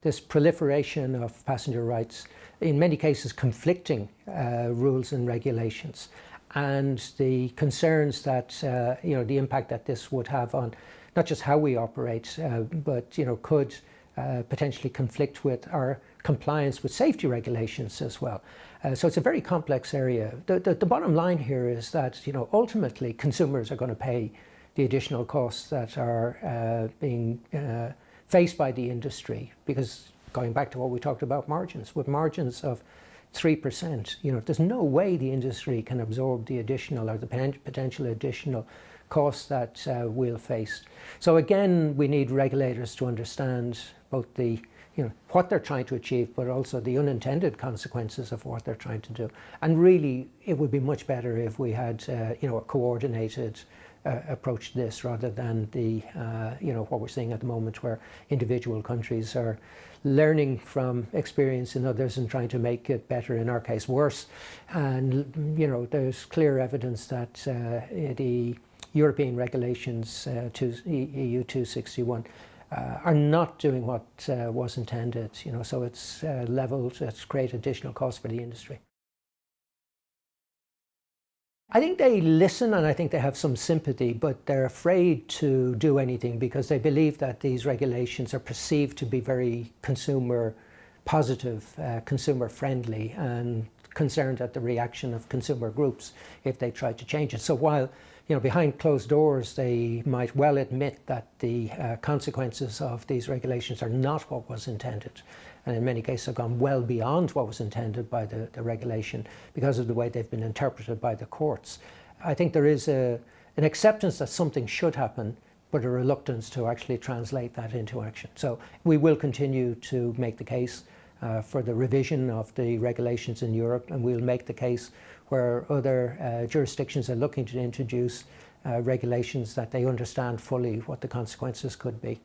this proliferation of passenger rights, in many cases conflicting rules and regulations, and the concerns that the impact that this would have on not just how we operate, but could potentially conflict with our compliance with safety regulations as well. So it's a very complex area. The bottom line here is that ultimately consumers are going to pay the additional costs that are being faced by the industry, because going back to what we talked about margins, with margins of 3%, there's no way the industry can absorb the additional or the potential additional costs that we'll face. So again, we need regulators to understand both the what they're trying to achieve, but also the unintended consequences of what they're trying to do. And really, it would be much better if we had a coordinated approach to this, rather than the what we're seeing at the moment, where individual countries are learning from experience in others and trying to make it better, in our case worse. And there's clear evidence that the European regulations EU 261 are not doing what was intended. So it's leveled, it's created additional costs for the industry. I think they listen, and I think they have some sympathy, but they're afraid to do anything because they believe that these regulations are perceived to be very consumer positive, consumer friendly, and concerned at the reaction of consumer groups if they try to change it. So while behind closed doors they might well admit that the consequences of these regulations are not what was intended, and in many cases have gone well beyond what was intended by the regulation because of the way they've been interpreted by the courts. I think there is an acceptance that something should happen, but a reluctance to actually translate that into action. So we will continue to make the case for the revision of the regulations in Europe, and we'll make the case where other jurisdictions are looking to introduce regulations that they understand fully what the consequences could be.